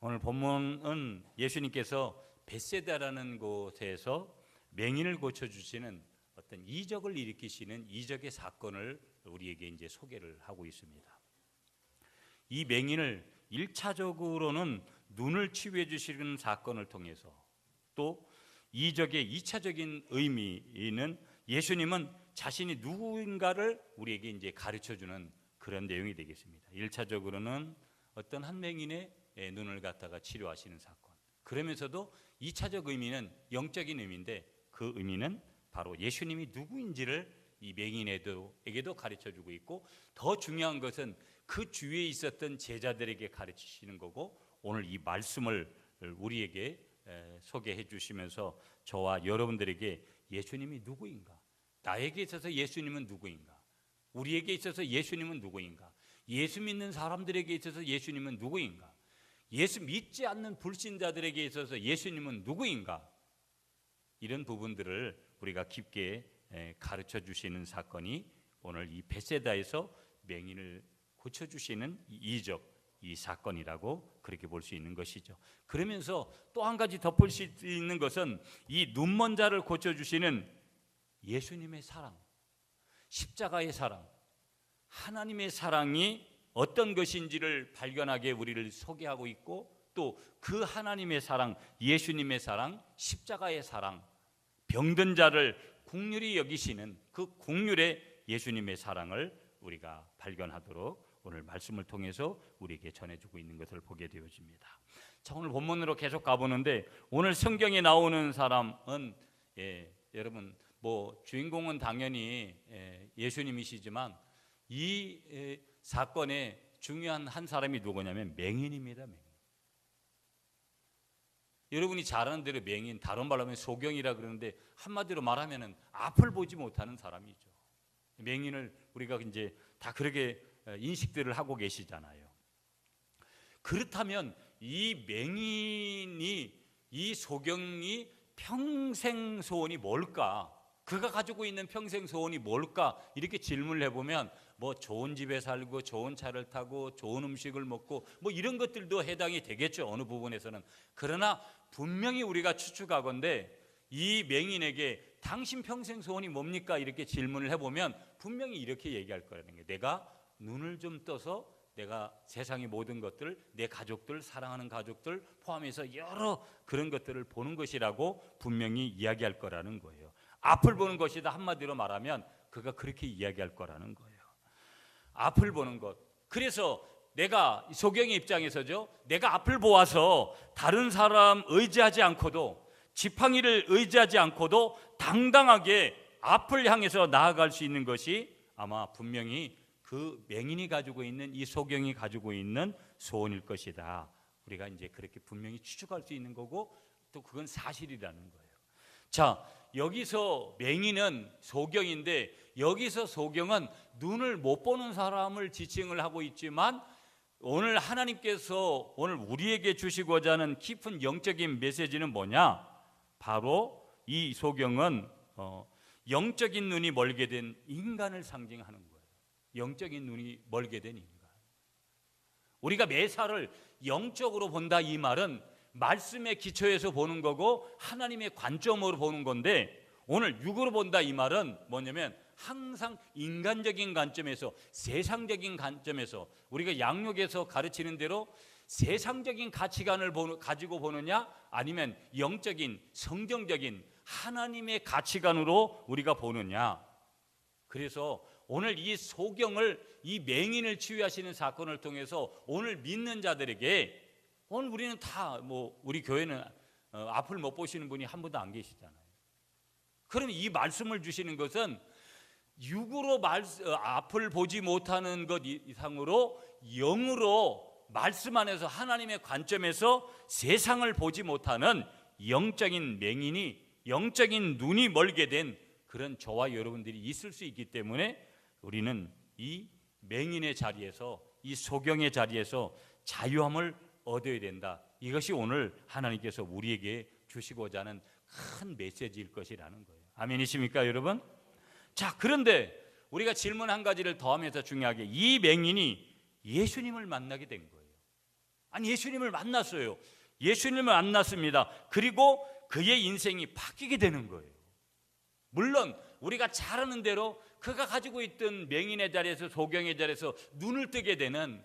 오늘 본문은 예수님께서 벳세다라는 곳에서 맹인을 고쳐주시는 어떤 이적을 일으키시는 이적의 사건을 우리에게 이제 소개를 하고 있습니다. 이 맹인을 1차적으로는 눈을 치유해 주시는 사건을 통해서, 또 이적의 2차적인 의미는 예수님은 자신이 누구인가를 우리에게 이제 가르쳐 주는 그런 내용이 되겠습니다. 1차적으로는 어떤 한 맹인의 눈을 갖다가 치료하시는 사건, 그러면서도 2차적 의미는 영적인 의미인데, 그 의미는 바로 예수님이 누구인지를 이 맹인에게도 가르쳐 주고 있고, 더 중요한 것은 그 주위에 있었던 제자들에게 가르치시는 거고, 오늘 이 말씀을 우리에게 소개해 주시면서 저와 여러분들에게 예수님이 누구인가, 나에게 있어서 예수님은 누구인가, 우리에게 있어서 예수님은 누구인가, 예수 믿는 사람들에게 있어서 예수님은 누구인가, 예수 믿지 않는 불신자들에게 있어서 예수님은 누구인가, 이런 부분들을 우리가 깊게 가르쳐 주시는 사건이 오늘 이 벳세다에서 맹인을 고쳐주시는 이적, 이 사건이라고 그렇게 볼 수 있는 것이죠. 그러면서 또 한 가지 덧볼 수 있는 것은 이 눈먼 자를 고쳐주시는 예수님의 사랑, 십자가의 사랑, 하나님의 사랑이 어떤 것인지를 발견하게 우리를 소개하고 있고, 또 그 하나님의 사랑, 예수님의 사랑, 십자가의 사랑, 병든 자를 긍휼히 여기시는 그 긍휼의 예수님의 사랑을 우리가 발견하도록 오늘 말씀을 통해서 우리에게 전해주고 있는 것을 보게 되어집니다. 자, 오늘 본문으로 계속 가보는데, 오늘 성경에 나오는 사람은 여러분 주인공은 당연히 예수님이시지만 이 사건의 중요한 한 사람이 누구냐면 맹인입니다. 맹인. 여러분이 잘 아는 대로 맹인, 다른 말로 하면 소경이라 그러는데, 한마디로 말하면 앞을 보지 못하는 사람이죠. 맹인을 우리가 이제 다 그렇게 인식들을 하고 계시잖아요. 그렇다면 이 맹인이, 이 소경이 평생 소원이 뭘까? 그가 가지고 있는 평생 소원이 뭘까? 이렇게 질문을 해보면 좋은 집에 살고 좋은 차를 타고 좋은 음식을 먹고 이런 것들도 해당이 되겠죠, 어느 부분에서는. 그러나 분명히 우리가 추측하건대 이 맹인에게 당신 평생 소원이 뭡니까? 이렇게 질문을 해보면 분명히 이렇게 얘기할 거라는 거예요. 내가 눈을 좀 떠서 내가 세상의 모든 것들, 내 가족들, 사랑하는 가족들 포함해서 여러 그런 것들을 보는 것이라고 분명히 이야기할 거라는 거예요. 앞을 보는 것이다, 한마디로 말하면 그가 그렇게 이야기할 거라는 거예요. 앞을 보는 것. 그래서 내가 소경의 입장에서죠, 내가 앞을 보아서 다른 사람 의지하지 않고도, 지팡이를 의지하지 않고도 당당하게 앞을 향해서 나아갈 수 있는 것이 아마 분명히 그 맹인이 가지고 있는, 이 소경이 가지고 있는 소원일 것이다. 우리가 이제 그렇게 분명히 추측할 수 있는 거고, 또 그건 사실이라는 거예요. 자, 여기서 맹인은 소경인데, 여기서 소경은 눈을 못 보는 사람을 지칭을 하고 있지만, 오늘 하나님께서 오늘 우리에게 주시고자 하는 깊은 영적인 메시지는 뭐냐? 바로 이 소경은 영적인 눈이 멀게 된 인간을 상징하는 거예요. 영적인 눈이 멀게 된 인간. 우리가 매사를 영적으로 본다, 이 말은 말씀의 기초에서 보는 거고 하나님의 관점으로 보는 건데, 오늘 육으로 본다, 이 말은 뭐냐면 항상 인간적인 관점에서, 세상적인 관점에서, 우리가 양육에서 가르치는 대로 세상적인 가치관을 가지고 보느냐, 아니면 영적인 성경적인 하나님의 가치관으로 우리가 보느냐. 그래서 오늘 이 소경을, 이 맹인을 치유하시는 사건을 통해서 오늘 믿는 자들에게, 오늘 우리는 다 우리 교회는 앞을 못 보시는 분이 한 분도 안 계시잖아요. 그럼 이 말씀을 주시는 것은 육으로 앞을 보지 못하는 것 이상으로 영으로 말씀 안에서 하나님의 관점에서 세상을 보지 못하는 영적인 맹인이, 영적인 눈이 멀게 된 그런 저와 여러분들이 있을 수 있기 때문에 우리는 이 맹인의 자리에서, 이 소경의 자리에서 자유함을 얻어야 된다. 이것이 오늘 하나님께서 우리에게 주시고자 하는 큰 메시지일 것이라는 거예요. 아멘이십니까, 여러분? 자, 그런데 우리가 질문 한 가지를 더하면서 중요하게, 이 맹인이 예수님을 만나게 된 거예요. 아니, 예수님을 만났어요. 예수님을 만났습니다. 그리고 그의 인생이 바뀌게 되는 거예요. 물론 우리가 잘 아는 대로 그가 가지고 있던 맹인의 자리에서, 소경의 자리에서 눈을 뜨게 되는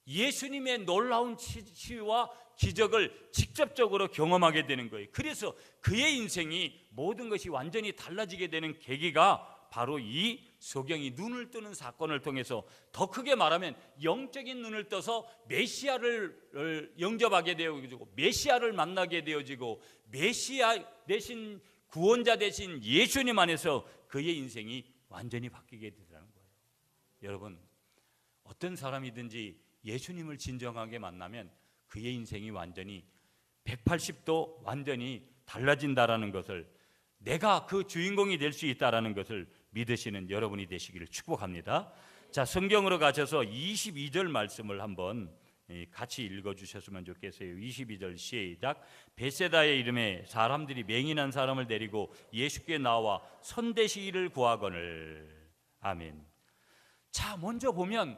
예수님의 놀라운 치유와 기적을 직접적으로 경험하게 되는 거예요. 그래서 그의 인생이 모든 것이 완전히 달라지게 되는 계기가 바로 이 소경이 눈을 뜨는 사건을 통해서, 더 크게 말하면 영적인 눈을 떠서 메시아를 영접하게 되어지고, 메시아를 만나게 되어지고, 메시아 대신, 구원자 대신 예수님 안에서 그의 인생이 완전히 바뀌게 되더라는 거예요. 여러분, 어떤 사람이든지 예수님을 진정하게 만나면 그의 인생이 완전히 180도 완전히 달라진다라는 것을, 내가 그 주인공이 될 수 있다라는 것을 믿으시는 여러분이 되시기를 축복합니다. 자, 성경으로 가셔서 22절 말씀을 한번 같이 읽어주셨으면 좋겠어요. 22절 시작. 베세다의 이름에 사람들이 맹인한 사람을 데리고 예수께 나와 손대시기를 구하거늘. 아멘. 자, 먼저 보면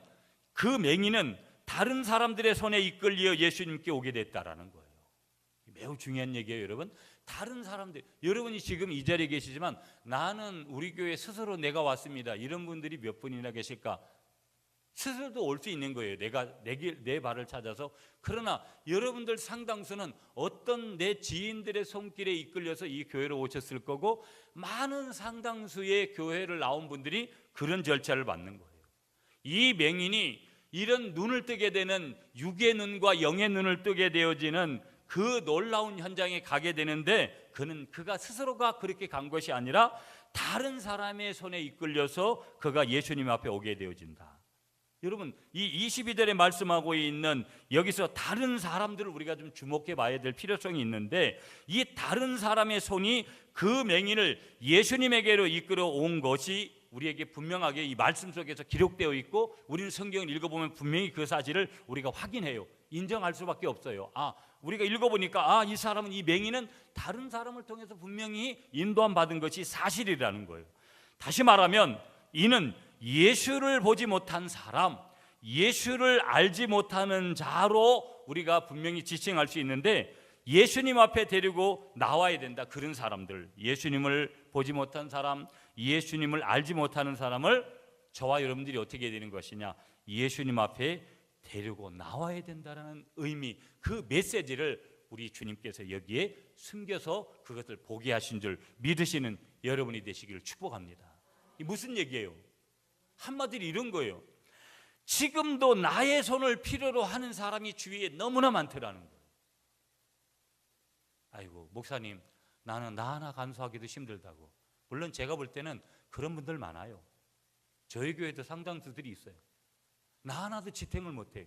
그 맹인은 다른 사람들의 손에 이끌려 예수님께 오게 됐다라는 거예요. 매우 중요한 얘기예요, 여러분. 다른 사람들, 여러분이 지금 이 자리에 계시지만 나는 우리 교회 스스로 내가 왔습니다, 이런 분들이 몇 분이나 계실까? 스스로도 올 수 있는 거예요. 내가 내 발을 찾아서. 그러나 여러분들 상당수는 어떤 내 지인들의 손길에 이끌려서 이 교회로 오셨을 거고, 많은 상당수의 교회를 나온 분들이 그런 절차를 받는 거예요. 이 맹인이 이런 눈을 뜨게 되는, 육의 눈과 영의 눈을 뜨게 되어지는 그 놀라운 현장에 가게 되는데, 그가 스스로가 그렇게 간 것이 아니라 다른 사람의 손에 이끌려서 그가 예수님 앞에 오게 되어진다. 여러분, 이 22절에 말씀하고 있는 여기서 다른 사람들을 우리가 좀 주목해 봐야 될 필요성이 있는데, 이 다른 사람의 손이 그 맹인을 예수님에게로 이끌어 온 것이 우리에게 분명하게 이 말씀 속에서 기록되어 있고, 우리는 성경을 읽어보면 분명히 그 사실을 우리가 확인해요. 인정할 수밖에 없어요. 우리가 읽어보니까 이 사람은, 이 맹인은 다른 사람을 통해서 분명히 인도함 받은 것이 사실이라는 거예요. 다시 말하면 이는 예수를 보지 못한 사람, 예수를 알지 못하는 자로 우리가 분명히 지칭할 수 있는데, 예수님 앞에 데리고 나와야 된다. 그런 사람들, 예수님을 보지 못한 사람, 예수님을 알지 못하는 사람을 저와 여러분들이 어떻게 되는 것이냐, 예수님 앞에 데리고 나와야 된다는 의미, 그 메시지를 우리 주님께서 여기에 숨겨서 그것을 보게 하신 줄 믿으시는 여러분이 되시기를 축복합니다. 이 무슨 얘기예요? 한마디로 이런 거예요. 지금도 나의 손을 필요로 하는 사람이 주위에 너무나 많더라는 거예요. 아이고, 목사님, 나는 나 하나 간수하기도 힘들다고. 물론 제가 볼 때는 그런 분들 많아요. 저희 교회도 상당수들이 있어요. 나 하나도 지탱을 못해요.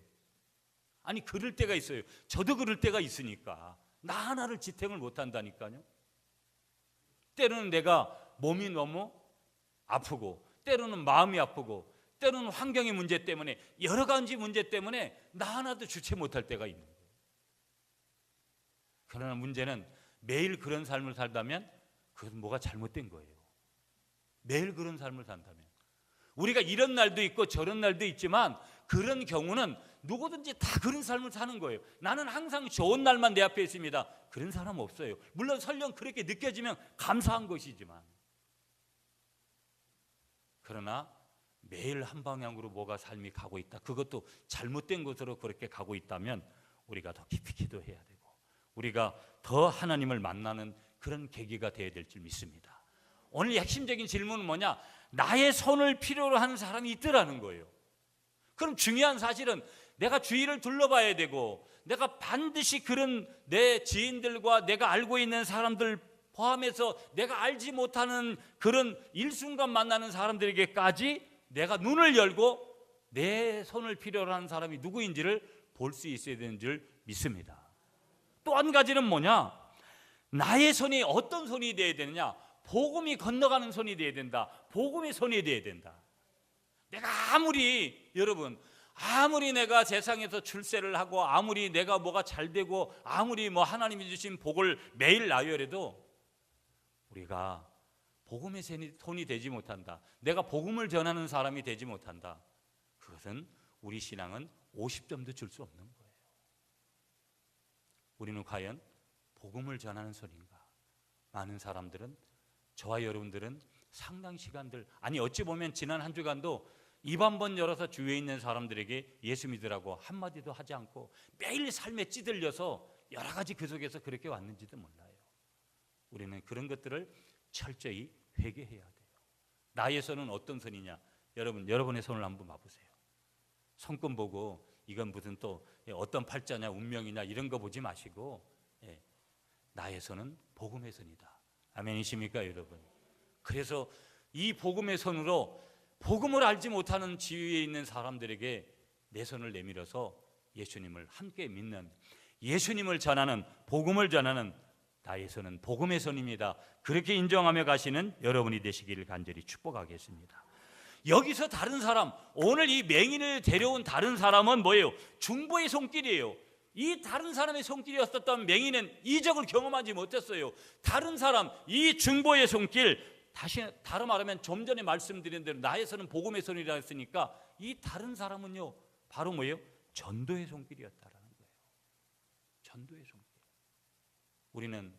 아니, 그럴 때가 있어요. 저도 그럴 때가 있으니까 나 하나를 지탱을 못한다니까요. 때로는 내가 몸이 너무 아프고, 때로는 마음이 아프고, 때로는 환경의 문제 때문에, 여러 가지 문제 때문에 나 하나도 주체 못할 때가 있는 거예요. 그러나 문제는 매일 그런 삶을 살다면 그것은 뭐가 잘못된 거예요. 매일 그런 삶을 산다면, 우리가 이런 날도 있고 저런 날도 있지만 그런 경우는 누구든지 다 그런 삶을 사는 거예요. 나는 항상 좋은 날만 내 앞에 있습니다, 그런 사람 없어요. 물론 설령 그렇게 느껴지면 감사한 것이지만, 그러나 매일 한 방향으로 뭐가 삶이 가고 있다, 그것도 잘못된 것으로 그렇게 가고 있다면 우리가 더 깊이 기도해야 되고, 우리가 더 하나님을 만나는 그런 계기가 되어야 될 줄 믿습니다. 오늘 핵심적인 질문은 뭐냐? 나의 손을 필요로 하는 사람이 있더라는 거예요. 그럼 중요한 사실은 내가 주위를 둘러봐야 되고, 내가 반드시 그런 내 지인들과 내가 알고 있는 사람들 포함해서 내가 알지 못하는 그런 일순간 만나는 사람들에게까지 내가 눈을 열고 내 손을 필요로 하는 사람이 누구인지를 볼 수 있어야 되는 줄 믿습니다. 또 한 가지는 뭐냐? 나의 손이 어떤 손이 되어야 되느냐? 복음이 건너가는 손이 되어야 된다. 복음의 손이 되어야 된다. 내가 여러분, 아무리 내가 세상에서 출세를 하고, 아무리 내가 뭐가 잘 되고, 아무리 하나님이 주신 복을 매일 나열해도 우리가 복음의 손이 되지 못한다, 내가 복음을 전하는 사람이 되지 못한다, 그것은 우리 신앙은 50점도 줄 수 없는 거예요. 우리는 과연 복음을 전하는 손인가? 많은 사람들은, 저와 여러분들은 상당 시간들, 아니 어찌 보면 지난 한 주간도 입 한 번 열어서 주위에 있는 사람들에게 예수 믿으라고 한마디도 하지 않고 매일 삶에 찌들려서 여러 가지 그 속에서 그렇게 왔는지도 몰라요. 우리는 그런 것들을 철저히 회개해야 돼요. 나의 손은 어떤 손이냐? 여러분의 손을 한번 봐보세요. 손금 보고 이건 무슨 또 어떤 팔자냐, 운명이냐 이런 거 보지 마시고, 나의 손은 복음의 손이다. 아멘이십니까 여러분? 그래서 이 복음의 손으로 복음을 알지 못하는 지위에 있는 사람들에게 내 손을 내밀어서 예수님을 함께 믿는, 예수님을 전하는, 복음을 전하는 나의 손은 복음의 손입니다. 그렇게 인정하며 가시는 여러분이 되시기를 간절히 축복하겠습니다. 여기서 다른 사람, 오늘 이 맹인을 데려온 다른 사람은 뭐예요? 중보의 손길이에요. 이 다른 사람의 손길이었었던 맹인은 이적을 경험하지 못했어요. 다른 사람, 이 중보의 손길, 다른 말하면 좀 전에 말씀드린 대로 나의 손은 복음의 손이라 했으니까 이 다른 사람은요 바로 뭐예요? 전도의 손길이었다라는 거예요. 전도의 손길. 우리는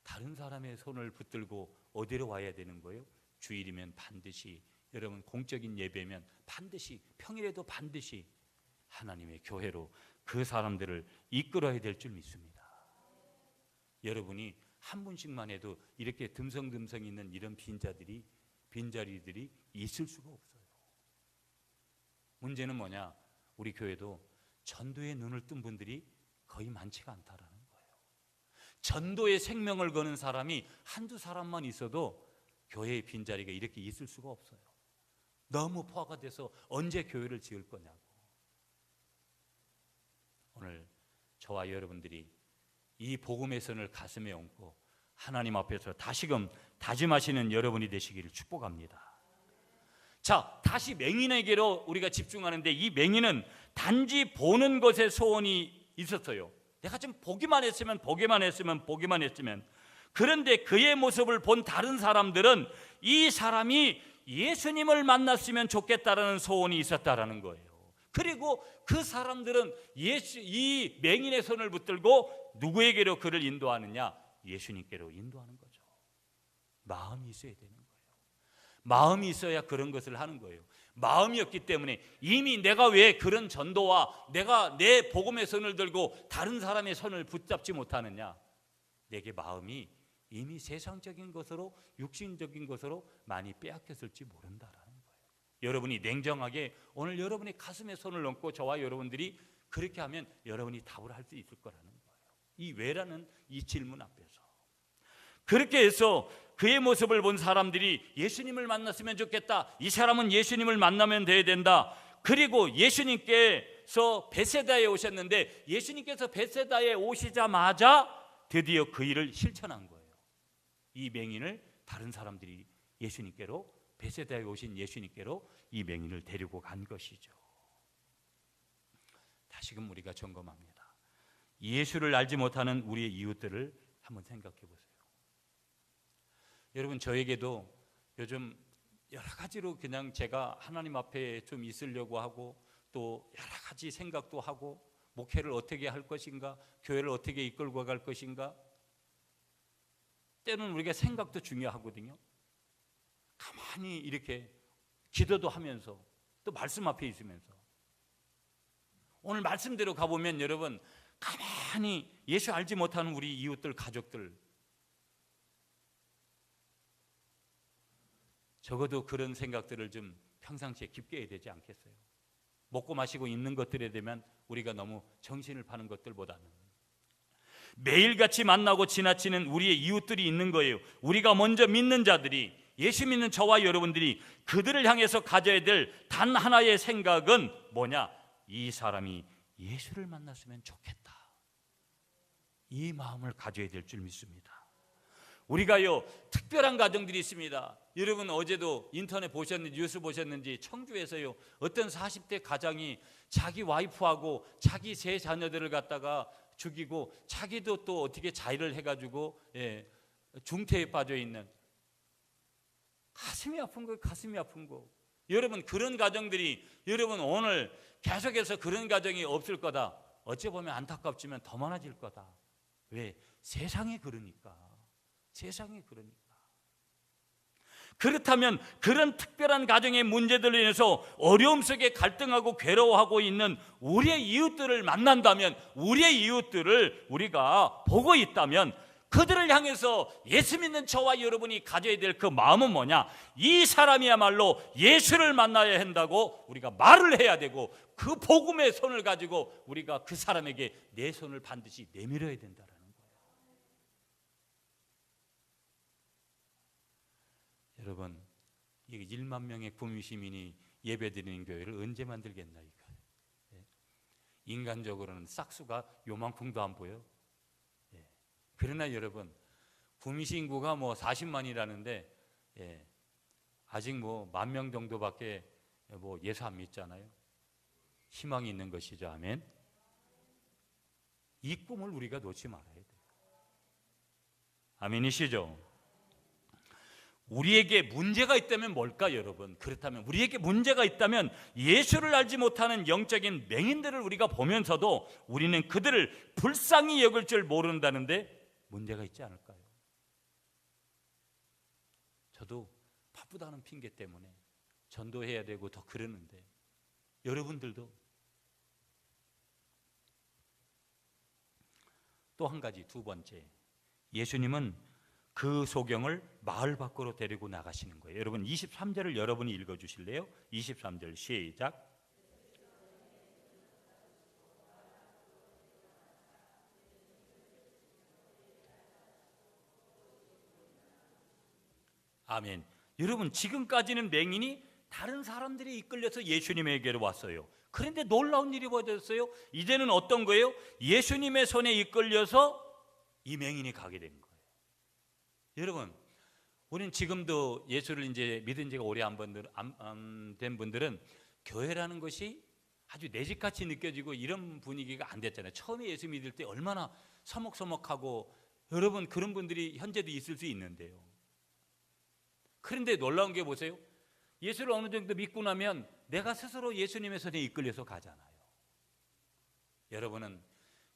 다른 사람의 손을 붙들고 어디로 와야 되는 거예요? 주일이면 반드시, 여러분 공적인 예배면 반드시, 평일에도 반드시 하나님의 교회로 그 사람들을 이끌어야 될 줄 믿습니다. 여러분이 한 분씩만 해도 이렇게 듬성듬성 있는 이런 빈자리들이 있을 수가 없어요. 문제는 뭐냐? 우리 교회도 전도의 눈을 뜬 분들이 거의 많지가 않다라는 거예요. 전도의 생명을 거는 사람이 한두 사람만 있어도 교회의 빈자리가 이렇게 있을 수가 없어요. 너무 포화가 돼서 언제 교회를 지을 거냐고. 오늘 저와 여러분들이 이 복음의 선을 가슴에 얹고 하나님 앞에서 다시금 다짐하시는 여러분이 되시기를 축복합니다. 자, 다시 맹인에게로 우리가 집중하는데, 이 맹인은 단지 보는 것에 소원이 있었어요. 내가 좀 보기만 했으면, 그런데 그의 모습을 본 다른 사람들은 이 사람이 예수님을 만났으면 좋겠다라는 소원이 있었다라는 거예요. 그리고 그 사람들은 이 맹인의 손을 붙들고 누구에게로 그를 인도하느냐? 예수님께로 인도하는 거죠. 마음이 있어야 되는 거예요. 마음이 있어야 그런 것을 하는 거예요. 마음이 없기 때문에 이미 내가 왜 그런 전도와 내가 내 복음의 손을 들고 다른 사람의 손을 붙잡지 못하느냐? 내게 마음이 이미 세상적인 것으로, 육신적인 것으로 많이 빼앗겼을지 모른다라는 거예요. 여러분이 냉정하게 오늘 여러분의 가슴에 손을 얹고 저와 여러분들이 그렇게 하면 여러분이 답을 할 수 있을 거라는 거예요. 이 왜라는 이 질문 앞에서. 그렇게 해서 그의 모습을 본 사람들이 예수님을 만났으면 좋겠다. 이 사람은 예수님을 만나면 돼야 된다. 그리고 예수님께서 베세다에 오셨는데, 예수님께서 베세다에 오시자마자 드디어 그 일을 실천한 거예요. 이 맹인을 다른 사람들이 예수님께로, 베세다에 오신 예수님께로 이 맹인을 데리고 간 것이죠. 다시금 우리가 점검합니다. 예수를 알지 못하는 우리의 이웃들을 한번 생각해 보세요. 여러분, 저에게도 요즘 여러 가지로 그냥 제가 하나님 앞에 좀 있으려고 하고, 또 여러 가지 생각도 하고, 목회를 어떻게 할 것인가, 교회를 어떻게 이끌고 갈 것인가. 때로는 우리가 생각도 중요하거든요. 가만히 이렇게 기도도 하면서 또 말씀 앞에 있으면서, 오늘 말씀대로 가보면 여러분, 가만히 예수 알지 못하는 우리 이웃들, 가족들, 적어도 그런 생각들을 좀 평상시에 깊게 해야 되지 않겠어요? 먹고 마시고 있는 것들에 대면 우리가 너무 정신을 파는 것들보다는 매일같이 만나고 지나치는 우리의 이웃들이 있는 거예요. 우리가 먼저 믿는 자들이, 예수 믿는 저와 여러분들이 그들을 향해서 가져야 될 단 하나의 생각은 뭐냐? 이 사람이 예수를 만났으면 좋겠다. 이 마음을 가져야 될 줄 믿습니다. 우리가요, 특별한 가정들이 있습니다. 여러분 어제도 인터넷 보셨는지, 뉴스 보셨는지, 청주에서요 어떤 40대 가장이 자기 와이프하고 자기 세 자녀들을 갖다가 죽이고, 자기도 또 어떻게 자의를 해가지고 중태에 빠져 있는, 가슴이 아픈 거예요. 가슴이 아픈 거. 여러분, 그런 가정들이, 여러분 오늘 계속해서 그런 가정이 없을 거다. 어찌 보면 안타깝지만 더 많아질 거다. 왜? 세상이 그러니까. 세상이 그러니까. 그렇다면 그런 특별한 가정의 문제들로 인해서 어려움 속에 갈등하고 괴로워하고 있는 우리의 이웃들을 만난다면, 우리의 이웃들을 우리가 보고 있다면 그들을 향해서 예수 믿는 저와 여러분이 가져야 될 그 마음은 뭐냐? 이 사람이야말로 예수를 만나야 한다고 우리가 말을 해야 되고, 그 복음의 손을 가지고 우리가 그 사람에게 내 손을 반드시 내밀어야 된다라는 거예요. 여러분, 이 1만 명의 구미 시민이 예배드리는 교회를 언제 만들겠나 이거. 인간적으로는 싹수가 요만큼도 안 보여. 그러나 여러분, 구미시 인구가 뭐 40만이라는데 아직 뭐 10,000명 정도밖에 뭐 예수 안 믿잖아요. 희망이 있는 것이죠. 아멘. 이 꿈을 우리가 놓지 말아야 돼요. 아멘이시죠? 우리에게 문제가 있다면 뭘까 여러분? 그렇다면 우리에게 문제가 있다면 예수를 알지 못하는 영적인 맹인들을 우리가 보면서도 우리는 그들을 불쌍히 여길 줄 모른다는데 문제가 있지 않을까요? 저도 바쁘다는 핑계 때문에 전도해야 되고 더 그러는데, 여러분들도 또 한 가지, 두 번째, 예수님은 그 소경을 마을 밖으로 데리고 나가시는 거예요. 여러분 23절을 여러분이 읽어주실래요? 23절 시작. 아멘. 여러분, 지금까지는 맹인이 다른 사람들이 이끌려서 예수님에게로 왔어요. 그런데 놀라운 일이 벌어졌어요. 이제는 어떤 거예요? 예수님의 손에 이끌려서 이 맹인이 가게 된 거예요. 여러분, 우리는 지금도 예수를 이제 믿은 지가 오래 안 된 분들은 교회라는 것이 아주 내 집같이 느껴지고 이런 분위기가 안 됐잖아요. 처음에 예수 믿을 때 얼마나 서먹서먹하고, 여러분 그런 분들이 현재도 있을 수 있는데요. 그런데 놀라운 게 보세요. 예수를 어느 정도 믿고 나면 내가 스스로 예수님의 손에 이끌려서 가잖아요. 여러분은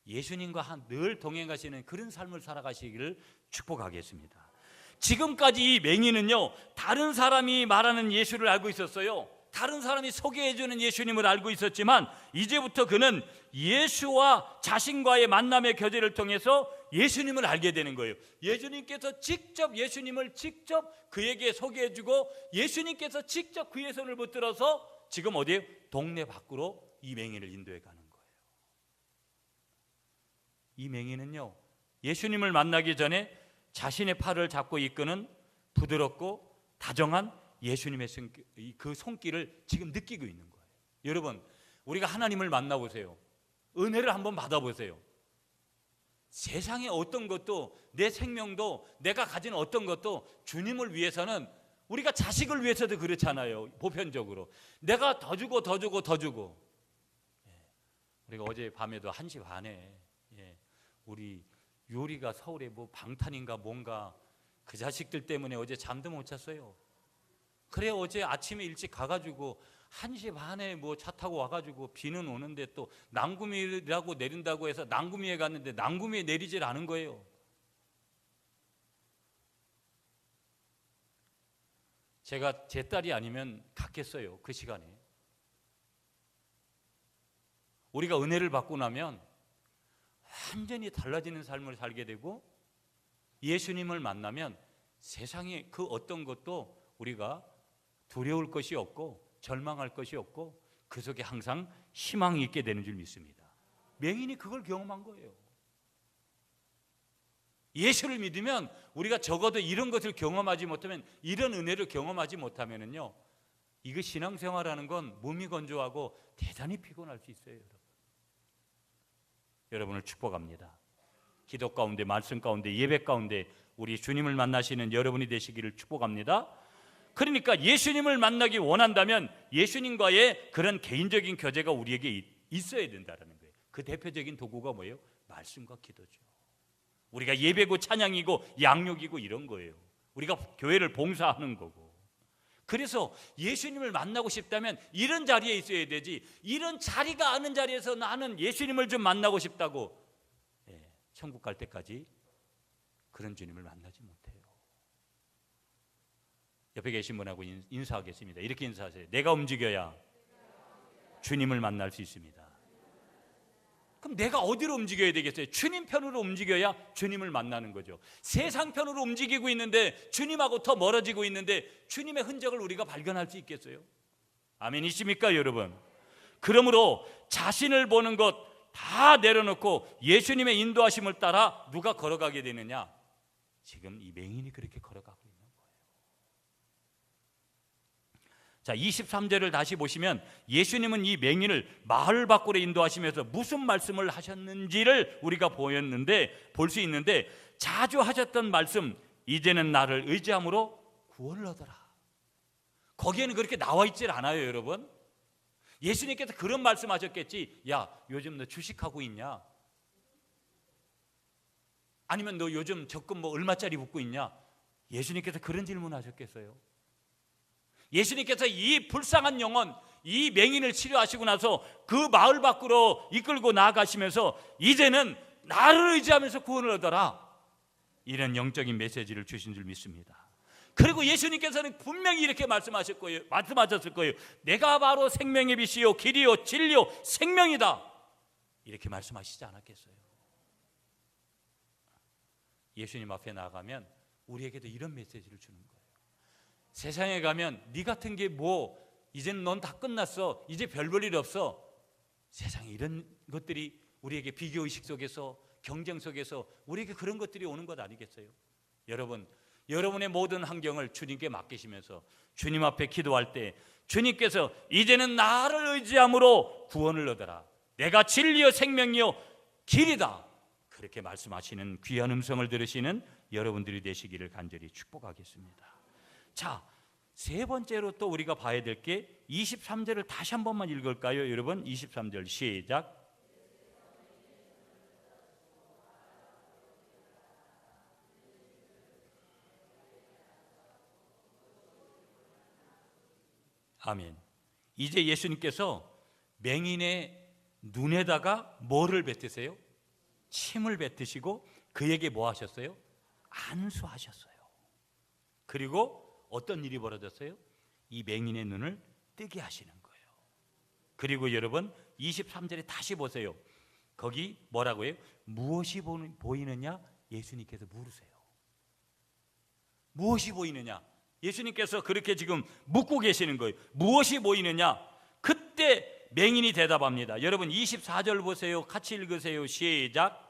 예수님과 늘 동행하시는 그런 삶을 살아가시기를 축복하겠습니다. 지금까지 이 맹인은요, 다른 사람이 말하는 예수를 알고 있었어요. 다른 사람이 소개해주는 예수님을 알고 있었지만 이제부터 그는 예수와 자신과의 만남의 교제를 통해서 예수님을 알게 되는 거예요. 예수님께서 직접 그에게 소개해주고, 예수님께서 직접 그의 손을 붙들어서 지금 어디에? 동네 밖으로 이 맹인을 인도해 가는 거예요. 이 맹인은요, 예수님을 만나기 전에 자신의 팔을 잡고 이끄는 부드럽고 다정한 예수님의 그 손길을 지금 느끼고 있는 거예요. 여러분, 우리가 하나님을 만나보세요. 은혜를 한번 받아보세요. 세상에 어떤 것도, 내 생명도, 내가 가진 어떤 것도 주님을 위해서는, 우리가 자식을 위해서도 그렇잖아요. 보편적으로 내가 더 주고 우리가 어제 밤에도 1시 반에 우리 요리가 서울에 뭐 방탄인가 뭔가 그 자식들 때문에 어제 잠도 못 잤어요. 그래 어제 아침에 일찍 가가지고 1시 반에 뭐 차 타고 와가지고 비는 오는데 또 낭구미라고 내린다고 해서 낭구미에 갔는데 낭구미에 내리질 않은 거예요. 제가 제 딸이 아니면 갔겠어요. 그 시간에. 우리가 은혜를 받고 나면 완전히 달라지는 삶을 살게 되고, 예수님을 만나면 세상에 그 어떤 것도 우리가 두려울 것이 없고 절망할 것이 없고 그 속에 항상 희망이 있게 되는 줄 믿습니다. 맹인이 그걸 경험한 거예요. 예수를 믿으면 우리가 적어도 이런 것을 경험하지 못하면, 이런 은혜를 경험하지 못하면은요, 이거 신앙생활하는 건 몸이 건조하고 대단히 피곤할 수 있어요. 여러분을 축복합니다. 기도 가운데, 말씀 가운데, 예배 가운데 우리 주님을 만나시는 여러분이 되시기를 축복합니다. 그러니까 예수님을 만나기 원한다면 예수님과의 그런 개인적인 교제가 우리에게 있어야 된다는 거예요. 그 대표적인 도구가 뭐예요? 말씀과 기도죠. 우리가 예배고 찬양이고 양육이고 이런 거예요. 우리가 교회를 봉사하는 거고. 그래서 예수님을 만나고 싶다면 이런 자리에 있어야 되지, 이런 자리가 아는 자리에서 나는 예수님을 좀 만나고 싶다고 천국 갈 때까지 그런 주님을 만나지 못해요. 옆에 계신 분하고 인사하겠습니다. 이렇게 인사하세요. 내가 움직여야 주님을 만날 수 있습니다. 그럼 내가 어디로 움직여야 되겠어요? 주님 편으로 움직여야 주님을 만나는 거죠. 세상 편으로 움직이고 있는데 주님하고 더 멀어지고 있는데 주님의 흔적을 우리가 발견할 수 있겠어요? 아멘이십니까 여러분? 그러므로 자신을 보는 것 다 내려놓고 예수님의 인도하심을 따라 누가 걸어가게 되느냐? 지금 이 맹인이 그렇게 걸어가고 있는 거예요. 자, 23절을 다시 보시면 예수님은 이 맹인을 마을 밖으로 인도하시면서 무슨 말씀을 하셨는지를 우리가 볼 수 있는데, 자주 하셨던 말씀, 이제는 나를 의지함으로 구원을 얻어라. 거기에는 그렇게 나와 있질 않아요, 여러분. 예수님께서 그런 말씀하셨겠지. 야, 요즘 너 주식하고 있냐? 아니면 너 요즘 적금 뭐 얼마짜리 붓고 있냐? 예수님께서 그런 질문하셨겠어요? 예수님께서 이 불쌍한 영혼, 이 맹인을 치료하시고 나서 그 마을 밖으로 이끌고 나아가시면서 이제는 나를 의지하면서 구원을 얻어라, 이런 영적인 메시지를 주신 줄 믿습니다. 그리고 예수님께서는 분명히 이렇게 말씀하셨을 거예요. 내가 바로 생명의 빛이요 길이요 진리요 생명이다, 이렇게 말씀하시지 않았겠어요? 예수님 앞에 나가면 우리에게도 이런 메시지를 주는 거예요. 세상에 가면 네 같은 게 뭐, 이제는 넌 다 끝났어, 이제 별 볼 일 없어. 세상에 이런 것들이 우리에게 비교의식 속에서, 경쟁 속에서 우리에게 그런 것들이 오는 것 아니겠어요? 여러분의 모든 환경을 주님께 맡기시면서 주님 앞에 기도할 때 주님께서 이제는 나를 의지함으로 구원을 얻어라, 내가 진리요 생명이요 길이다, 그렇게 말씀하시는 귀한 음성을 들으시는 여러분들이 되시기를 간절히 축복하겠습니다. 자, 세 번째로 또 우리가 봐야 될 게 23절을 다시 한 번만 읽을까요? 여러분, 23절 시작. 아멘. 이제 예수님께서 맹인의 눈에다가 뭐를 뱉으세요? 침을 뱉으시고 그에게 뭐 하셨어요? 안수하셨어요. 그리고 어떤 일이 벌어졌어요? 이 맹인의 눈을 뜨게 하시는 거예요. 그리고 여러분 23절에 다시 보세요. 거기 뭐라고 해요? 무엇이 보이느냐? 예수님께서 물으세요. 무엇이 보이느냐? 예수님께서 그렇게 지금 묻고 계시는 거예요. 무엇이 보이느냐? 그때 맹인이 대답합니다. 여러분 24절 보세요. 같이 읽으세요. 시작.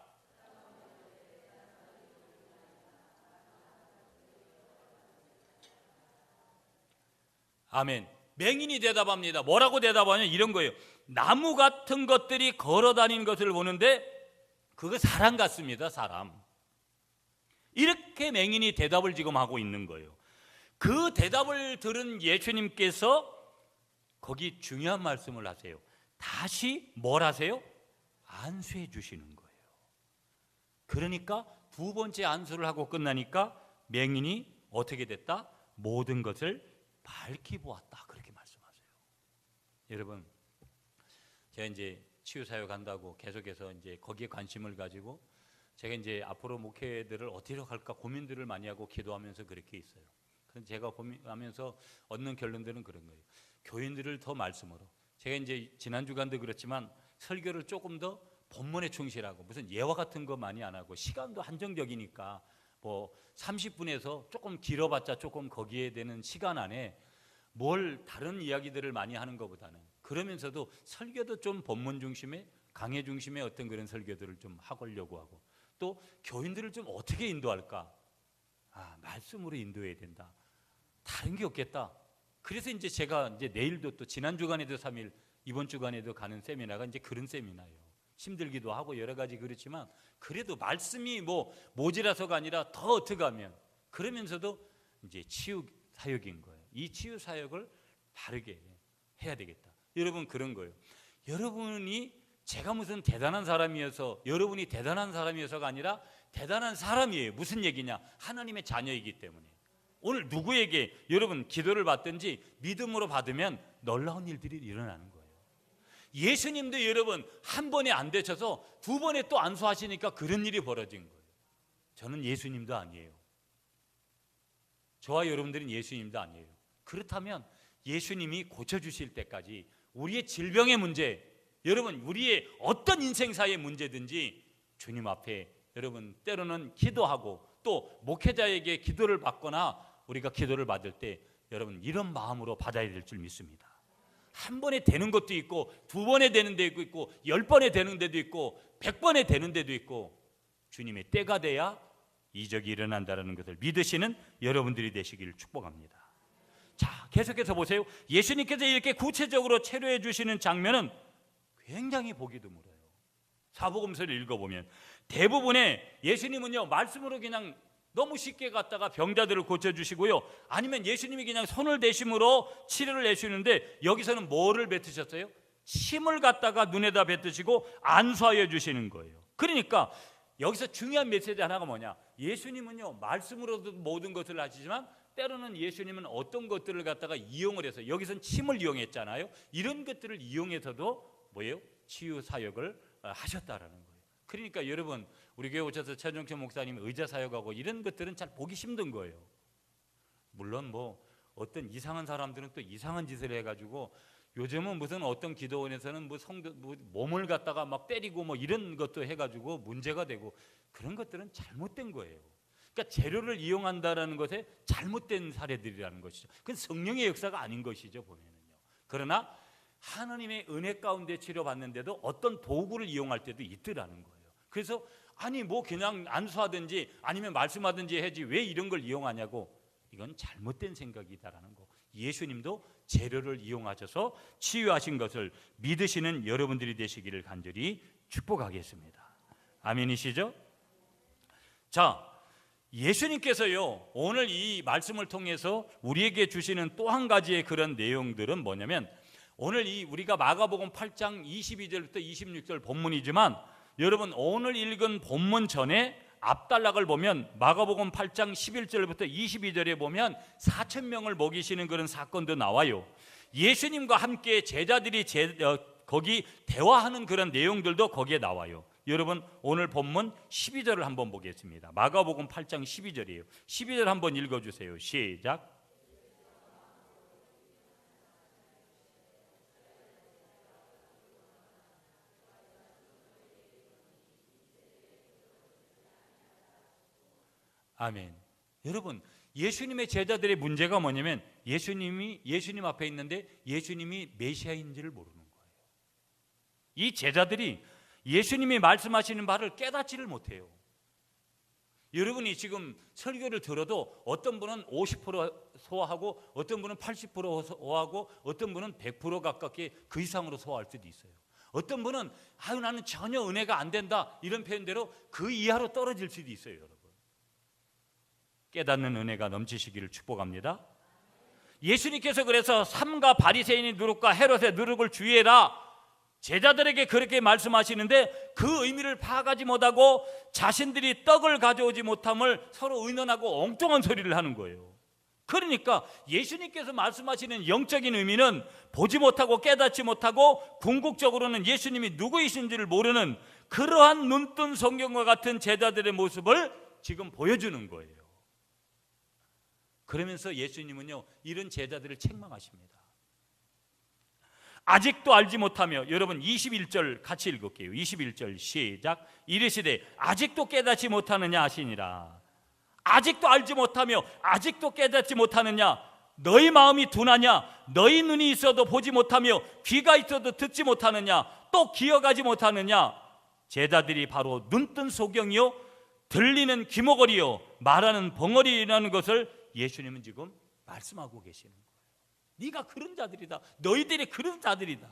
아멘. 맹인이 대답합니다. 뭐라고 대답하냐? 이런 거예요. 나무 같은 것들이 걸어다니는 것을 보는데 그거 사람 같습니다. 사람. 이렇게 맹인이 대답을 지금 하고 있는 거예요. 그 대답을 들은 예수님께서 거기 중요한 말씀을 하세요. 다시 뭘 하세요? 안수해 주시는 거예요. 그러니까 두 번째 안수를 하고 끝나니까 맹인이 어떻게 됐다? 모든 것을 밝히 보았다, 그렇게 말씀하세요. 여러분, 제가 이제 치유사역 한다고 계속해서 이제 거기에 관심을 가지고 제가 이제 앞으로 목회들을 어떻게 할까 고민들을 많이 하고 기도하면서 그렇게 있어요. 그래서 제가 고민하면서 얻는 결론들은 그런 거예요. 교인들을 더 말씀으로, 제가 이제 지난 주간도 그렇지만 설교를 조금 더 본문에 충실하고 무슨 예화 같은 거 많이 안 하고 시간도 한정적이니까 뭐 30분에서 조금 길어봤자 조금 거기에 되는 시간 안에 뭘 다른 이야기들을 많이 하는 것보다는, 그러면서도 설교도 좀 본문 중심의 강해 중심의 어떤 그런 설교들을 좀 하려고 하고, 또 교인들을 좀 어떻게 인도할까? 말씀으로 인도해야 된다. 다른 게 없겠다. 그래서 이제 제가 이제 내일도 또 지난 주간에도 3일, 이번 주간에도 가는 세미나가 이제 그런 세미나예요. 힘들기도 하고 여러 가지 그렇지만 그래도 말씀이 뭐 모자라서가 아니라 더 어떻게 하면, 그러면서도 이제 치유 사역인 거예요. 이 치유 사역을 바르게 해야 되겠다. 여러분 그런 거예요. 여러분이 제가 무슨 대단한 사람이어서, 여러분이 대단한 사람이어서가 아니라 대단한 사람이에요. 무슨 얘기냐? 하나님의 자녀이기 때문에. 오늘 누구에게 여러분 기도를 받든지 믿음으로 받으면 놀라운 일들이 일어나는 거예요. 예수님도 여러분 한 번에 안 되셔서 두 번에 또 안수하시니까 그런 일이 벌어진 거예요. 저는 예수님도 아니에요. 저와 여러분들은 예수님도 아니에요. 그렇다면 예수님이 고쳐주실 때까지 우리의 질병의 문제, 여러분 우리의 어떤 인생사의 문제든지 주님 앞에 여러분 때로는 기도하고 또 목회자에게 기도를 받거나 우리가 기도를 받을 때 여러분 이런 마음으로 받아야 될 줄 믿습니다. 한 번에 되는 것도 있고 두 번에 되는 데도 있고 10번에 되는 데도 있고 100번에 되는 데도 있고 주님의 때가 돼야 이적이 일어난다는 것을 믿으시는 여러분들이 되시기를 축복합니다. 자, 계속해서 보세요. 예수님께서 이렇게 구체적으로 치료해 주시는 장면은 굉장히 보기 드물어요. 사복음서를 읽어보면 대부분의 예수님은요 말씀으로 그냥 너무 쉽게 갖다가 병자들을 고쳐주시고요, 아니면 예수님이 그냥 손을 대심으로 치료를 해주시는데 여기서는 뭐를 뱉으셨어요? 침을 갖다가 눈에다 뱉으시고 안수하여 주시는 거예요. 그러니까 여기서 중요한 메시지 하나가 뭐냐, 예수님은요 말씀으로도 모든 것을 하시지만 때로는 예수님은 어떤 것들을 갖다가 이용을 해서, 여기서는 침을 이용했잖아요. 이런 것들을 이용해서도 뭐예요? 치유 사역을 하셨다라는 거예요. 그러니까 여러분 우리 교회 오셔서 최종철 목사님 의자 사역하고 이런 것들은 잘 보기 힘든 거예요. 물론 뭐 어떤 이상한 사람들은 또 이상한 짓을 해가지고 요즘은 무슨 어떤 기도원에서는 뭐 성도 뭐 몸을 갖다가 막 때리고 뭐 이런 것도 해가지고 문제가 되고, 그런 것들은 잘못된 거예요. 그러니까 재료를 이용한다라는 것에 잘못된 사례들이라는 것이죠. 그건 성령의 역사가 아닌 것이죠 보면은요. 그러나 하나님의 은혜 가운데 치료받는데도 어떤 도구를 이용할 때도 있더라는 거예요. 그래서 아니 뭐 그냥 안수하든지 아니면 말씀하든지 해야지 왜 이런 걸 이용하냐고, 이건 잘못된 생각이다라는 거. 예수님도 재료를 이용하셔서 치유하신 것을 믿으시는 여러분들이 되시기를 간절히 축복하겠습니다. 아멘이시죠? 자, 예수님께서요 오늘 이 말씀을 통해서 우리에게 주시는 또 한 가지의 그런 내용들은 뭐냐면, 오늘 이 우리가 마가복음 8장 22절부터 26절 본문이지만 여러분 오늘 읽은 본문 전에 앞단락을 보면 마가복음 8장 11절부터 22절에 보면 4,000명을 먹이시는 그런 사건도 나와요. 예수님과 함께 제자들이 거기 대화하는 그런 내용들도 거기에 나와요. 여러분 오늘 본문 12절을 한번 보겠습니다. 마가복음 8장 12절이에요. 12절 한번 읽어주세요. 시작. 아멘. 여러분 예수님의 제자들의 문제가 뭐냐면 예수님 앞에 있는데 예수님이 메시아인지를 모르는 거예요. 이 제자들이 예수님이 말씀하시는 바를 깨닫지를 못해요. 여러분이 지금 설교를 들어도 어떤 분은 50% 소화하고 어떤 분은 80% 소화하고 어떤 분은 100% 가깝게 그 이상으로 소화할 수도 있어요. 어떤 분은 아유 나는 전혀 은혜가 안 된다 이런 표현대로 그 이하로 떨어질 수도 있어요. 여러분 깨닫는 은혜가 넘치시기를 축복합니다. 예수님께서 그래서 삼가 바리새인의 누룩과 헤롯의 누룩을 주의해라, 제자들에게 그렇게 말씀하시는데 그 의미를 파악하지 못하고 자신들이 떡을 가져오지 못함을 서로 의논하고 엉뚱한 소리를 하는 거예요. 그러니까 예수님께서 말씀하시는 영적인 의미는 보지 못하고 깨닫지 못하고 궁극적으로는 예수님이 누구이신지를 모르는 그러한 눈뜬 성경과 같은 제자들의 모습을 지금 보여주는 거예요. 그러면서 예수님은요 이런 제자들을 책망하십니다. 아직도 알지 못하며, 여러분 21절 같이 읽을게요. 21절 시작. 이르시되 아직도 깨닫지 못하느냐 하시니라. 아직도 알지 못하며 아직도 깨닫지 못하느냐, 너희 마음이 둔하냐, 너희 눈이 있어도 보지 못하며 귀가 있어도 듣지 못하느냐, 또 기억하지 못하느냐. 제자들이 바로 눈뜬 소경이요 들리는 귀머거리요 말하는 벙어리라는 것을 예수님은 지금 말씀하고 계시는 거예요. 네가 그런 자들이다, 너희들이 그런 자들이다.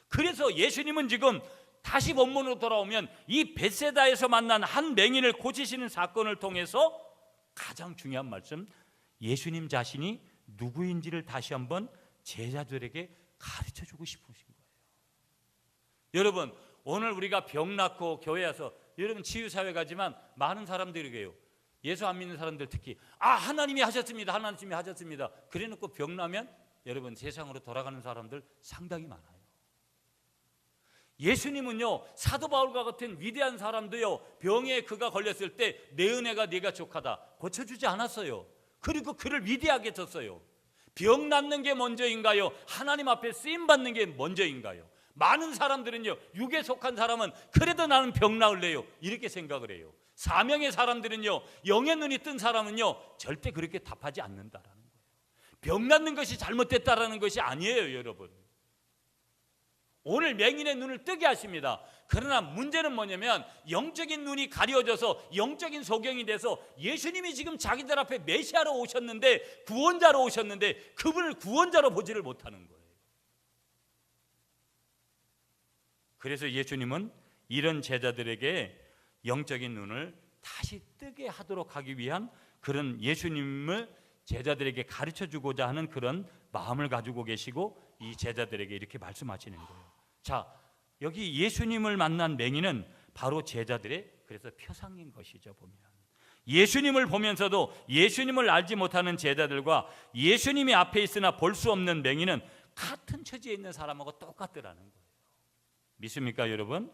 그래서 예수님은 지금 다시 본문으로 돌아오면 이 벳세다에서 만난 한 맹인을 고치시는 사건을 통해서 가장 중요한 말씀, 예수님 자신이 누구인지를 다시 한번 제자들에게 가르쳐주고 싶으신 거예요. 여러분 오늘 우리가 병 낫고 교회 와서 여러분 치유사회 가지만 많은 사람들이 그래요. 예수 안 믿는 사람들 특히 하나님이 하셨습니다, 하나님이 하셨습니다 그래놓고 병 나면 여러분 세상으로 돌아가는 사람들 상당히 많아요. 예수님은요, 사도 바울과 같은 위대한 사람도요, 병에 그가 걸렸을 때 내 은혜가 네가 족하다 고쳐주지 않았어요. 그리고 그를 위대하게 쳤어요. 병 낫는 게 먼저인가요? 하나님 앞에 쓰임받는 게 먼저인가요? 많은 사람들은요, 육에 속한 사람은 그래도 나는 병 나을래요 이렇게 생각을 해요. 사명의 사람들은요, 영의 눈이 뜬 사람은요, 절대 그렇게 답하지 않는다라는 거예요. 병 낫는 것이 잘못됐다라는 것이 아니에요, 여러분. 오늘 맹인의 눈을 뜨게 하십니다. 그러나 문제는 뭐냐면 영적인 눈이 가려져서 영적인 소경이 돼서 예수님이 지금 자기들 앞에 메시아로 오셨는데, 구원자로 오셨는데 그분을 구원자로 보지를 못하는 거예요. 그래서 예수님은 이런 제자들에게 영적인 눈을 다시 뜨게 하도록 하기 위한 그런 예수님을 제자들에게 가르쳐 주고자 하는 그런 마음을 가지고 계시고 이 제자들에게 이렇게 말씀하시는 거예요. 자, 여기 예수님을 만난 맹인은 바로 제자들의 그래서 표상인 것이죠. 보면 예수님을 보면서도 예수님을 알지 못하는 제자들과 예수님이 앞에 있으나 볼 수 없는 맹인은 같은 처지에 있는 사람하고 똑같더라는 거예요. 믿습니까, 여러분?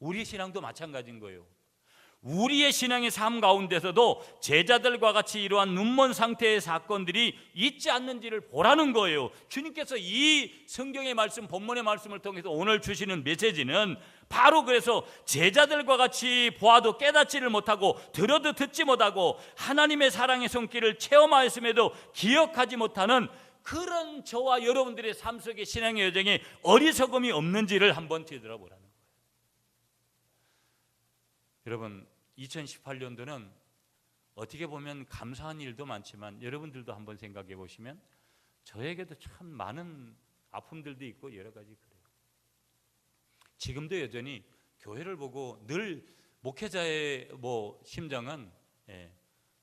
우리 신앙도 마찬가지인 거예요. 우리의 신앙의 삶 가운데서도 제자들과 같이 이러한 눈먼 상태의 사건들이 있지 않는지를 보라는 거예요. 주님께서 이 성경의 말씀, 본문의 말씀을 통해서 오늘 주시는 메시지는 바로 그래서 제자들과 같이 보아도 깨닫지를 못하고 들어도 듣지 못하고 하나님의 사랑의 손길을 체험하였음에도 기억하지 못하는 그런 저와 여러분들의 삶 속의 신앙의 여정에 어리석음이 없는지를 한번 되돌아보라는 거예요. 여러분, 2018년도는 어떻게 보면 감사한 일도 많지만 여러분들도 한번 생각해 보시면 저에게도 참 많은 아픔들도 있고 여러 가지 그래요. 지금도 여전히 교회를 보고 늘 목회자의 심정은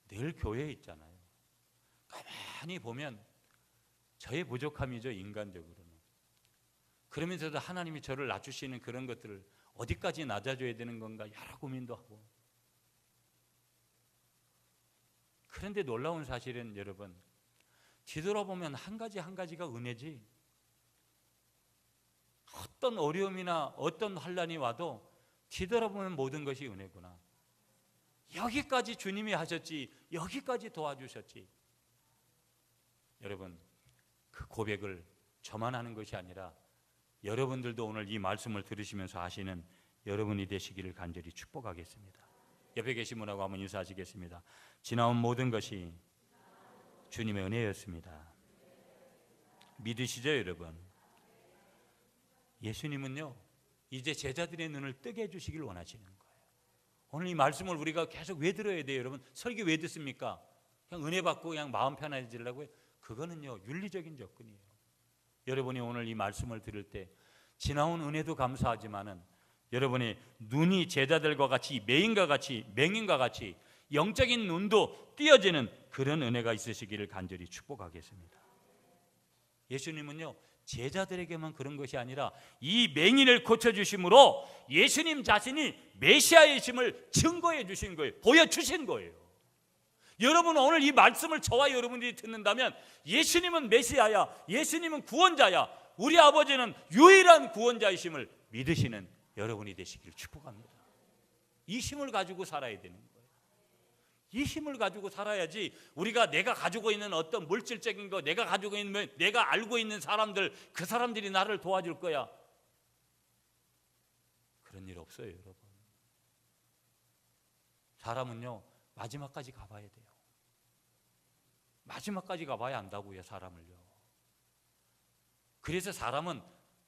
늘 교회에 있잖아요. 가만히 보면 저의 부족함이죠, 인간적으로는. 그러면서도 하나님이 저를 낮추시는 그런 것들을 어디까지 낮아줘야 되는 건가 여러 고민도 하고. 그런데 놀라운 사실은 여러분, 뒤돌아보면 한 가지가 은혜지, 어떤 어려움이나 어떤 환난이 와도 뒤돌아보면 모든 것이 은혜구나. 여기까지 주님이 하셨지, 여기까지 도와주셨지. 여러분, 그 고백을 저만 하는 것이 아니라 여러분들도 오늘 이 말씀을 들으시면서 하시는 여러분이 되시기를 간절히 축복하겠습니다. 옆에 계신 분하고 한번 인사하시겠습니다. 지나온 모든 것이 주님의 은혜였습니다. 믿으시죠, 여러분? 예수님은요, 이제 제자들의 눈을 뜨게 해주시길 원하시는 거예요. 오늘 이 말씀을 우리가 계속 왜 들어야 돼요, 여러분? 설교 왜 듣습니까? 그냥 은혜 받고 그냥 마음 편해지려고 해요? 그거는요, 윤리적인 접근이에요. 여러분이 오늘 이 말씀을 들을 때 지나온 은혜도 감사하지만은 여러분의 눈이 제자들과 같이 맹인과 같이 영적인 눈도 띄어지는 그런 은혜가 있으시기를 간절히 축복하겠습니다. 예수님은요, 제자들에게만 그런 것이 아니라 이 맹인을 고쳐주심으로 예수님 자신이 메시아이심을 증거해 주신 거예요. 보여주신 거예요. 여러분, 오늘 이 말씀을 저와 여러분들이 듣는다면 예수님은 메시아야, 예수님은 구원자야, 우리 아버지는 유일한 구원자이심을 믿으시는 여러분이 되시기를 축복합니다. 이 힘을 가지고 살아야 되는 거예요. 이 힘을 가지고 살아야지 우리가 내가 가지고 있는 어떤 물질적인 거, 내가 가지고 있는, 내가 알고 있는 사람들, 그 사람들이 나를 도와줄 거야, 그런 일 없어요, 여러분. 사람은요, 마지막까지 가봐야 돼요. 마지막까지 가봐야 안다고요, 사람을요. 그래서 사람은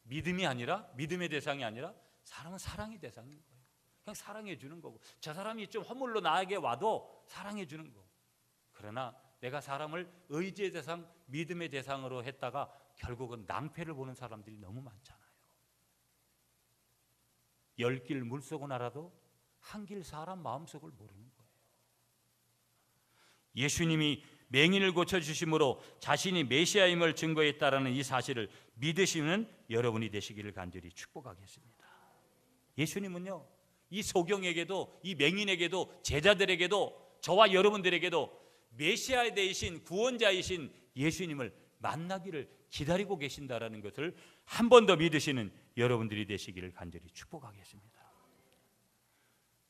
믿음이 아니라, 믿음의 대상이 아니라 사람은 사랑의 대상인 거예요. 그냥 사랑해 주는 거고, 저 사람이 좀 허물로 나에게 와도 사랑해 주는 거. 그러나 내가 사람을 의지의 대상, 믿음의 대상으로 했다가 결국은 낭패를 보는 사람들이 너무 많잖아요. 10길 물속은 알아도 한 길 사람 마음속을 모르는 거예요. 예수님이 맹인을 고쳐주심으로 자신이 메시아임을 증거했다라는 이 사실을 믿으시는 여러분이 되시기를 간절히 축복하겠습니다. 예수님은요, 이 소경에게도, 이 맹인에게도, 제자들에게도, 저와 여러분들에게도 메시아 되신 구원자이신 예수님을 만나기를 기다리고 계신다라는 것을 한 번 더 믿으시는 여러분들이 되시기를 간절히 축복하겠습니다.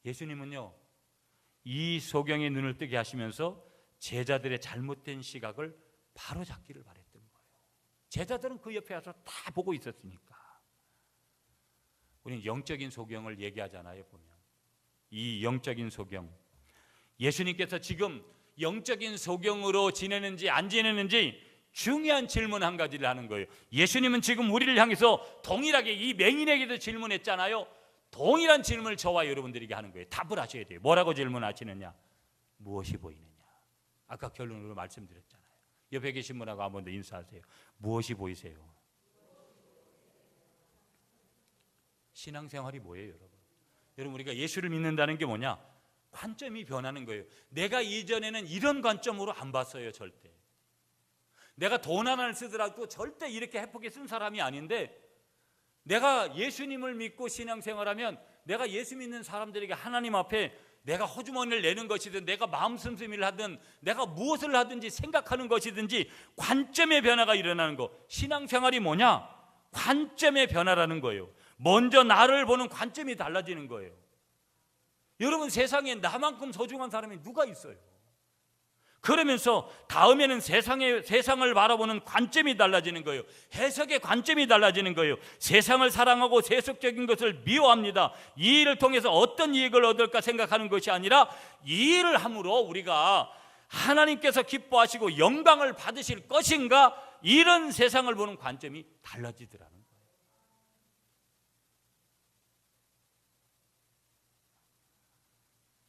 예수님은요, 이 소경의 눈을 뜨게 하시면서 제자들의 잘못된 시각을 바로잡기를 바랬던 거예요. 제자들은 그 옆에 와서 다 보고 있었으니까. 우리는 영적인 소경을 얘기하잖아요. 보면 이 영적인 소경, 예수님께서 지금 영적인 소경으로 지내는지 안 지내는지 중요한 질문 한 가지를 하는 거예요. 예수님은 지금 우리를 향해서 동일하게 이 맹인에게도 질문했잖아요. 동일한 질문을 저와 여러분들에게 하는 거예요. 답을 하셔야 돼요. 뭐라고 질문하시느냐? 무엇이 보이느냐? 아까 결론으로 말씀드렸잖아요. 옆에 계신 분하고 한 번 더 인사하세요. 무엇이 보이세요? 신앙생활이 뭐예요, 여러분? 여러분, 우리가 예수를 믿는다는 게 뭐냐? 관점이 변하는 거예요. 내가 이전에는 이런 관점으로 안 봤어요. 절대. 내가 돈 하나를 쓰더라도 절대 이렇게 헤프게 쓴 사람이 아닌데, 내가 예수님을 믿고 신앙생활하면 내가 예수 믿는 사람들에게 하나님 앞에 내가 호주머니를 내는 것이든 내가 마음 씀씀이를 하든 내가 무엇을 하든지 생각하는 것이든지 관점의 변화가 일어나는 거. 신앙생활이 뭐냐? 관점의 변화라는 거예요. 먼저 나를 보는 관점이 달라지는 거예요. 여러분, 세상에 나만큼 소중한 사람이 누가 있어요? 그러면서 다음에는 세상을 바라보는 관점이 달라지는 거예요. 해석의 관점이 달라지는 거예요. 세상을 사랑하고 세속적인 것을 미워합니다. 이 일을 통해서 어떤 이익을 얻을까 생각하는 것이 아니라 이 일을 함으로 우리가 하나님께서 기뻐하시고 영광을 받으실 것인가, 이런 세상을 보는 관점이 달라지더라는 거예요.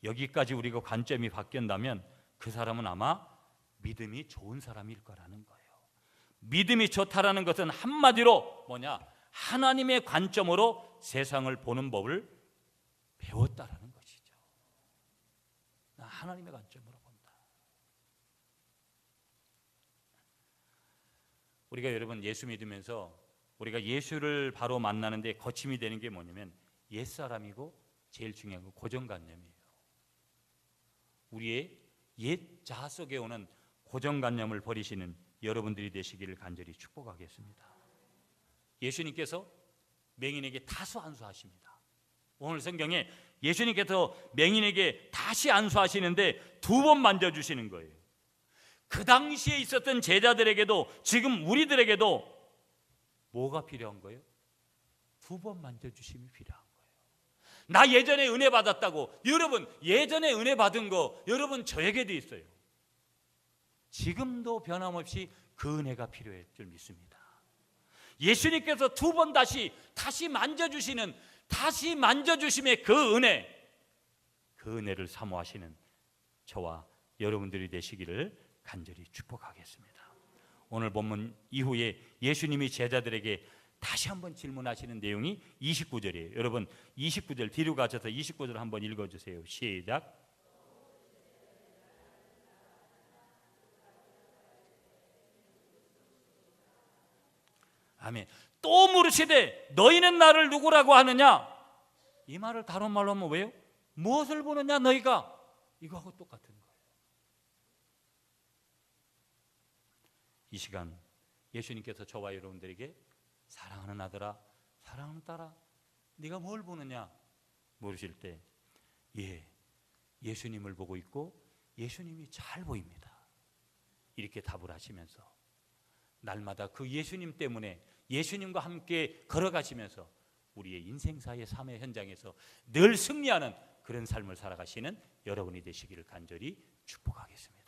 여기까지 우리가 관점이 바뀐다면 그 사람은 아마 믿음이 좋은 사람일 거라는 거예요. 믿음이 좋다라는 것은 한마디로 뭐냐? 하나님의 관점으로 세상을 보는 법을 배웠다라는 것이죠. 나 하나님의 관점으로 본다. 우리가 여러분 예수 믿으면서 우리가 예수를 바로 만나는데 거침이 되는 게 뭐냐면 옛사람이고 제일 중요한 건 고정관념이에요. 우리의 옛 자아 속에 오는 고정관념을 버리시는 여러분들이 되시기를 간절히 축복하겠습니다. 예수님께서 맹인에게 다소 안수하십니다. 오늘 성경에 예수님께서 맹인에게 다시 안수하시는데 2번 만져주시는 거예요. 그 당시에 있었던 제자들에게도 지금 우리들에게도 뭐가 필요한 거예요? 2번 만져주심이 필요한 거예요. 나 예전에 은혜 받았다고. 여러분, 예전에 은혜 받은 거 여러분 저에게도 있어요. 지금도 변함없이 그 은혜가 필요할 줄 믿습니다. 예수님께서 2번 다시 만져주시는, 다시 만져주심의 그 은혜를 사모하시는 저와 여러분들이 되시기를 간절히 축복하겠습니다. 오늘 본문 이후에 예수님이 제자들에게 다시 한번 질문하시는 내용이 29절이에요. 여러분 29절 뒤로 가셔서 29절 한번 읽어주세요. 시작. 아멘. 또 물으시되 너희는 나를 누구라고 하느냐? 이 말을 다른 말로 하면 왜요? 무엇을 보느냐 너희가? 이거하고 똑같은 거예요. 이 시간 예수님께서 저와 여러분들에게 사랑하는 아들아, 사랑하는 딸아, 네가 뭘 보느냐 물으실 때 예수님을 보고 있고 예수님이 잘 보입니다. 이렇게 답을 하시면서 날마다 그 예수님 때문에 예수님과 함께 걸어가시면서 우리의 인생사의 삶의 현장에서 늘 승리하는 그런 삶을 살아가시는 여러분이 되시기를 간절히 축복하겠습니다.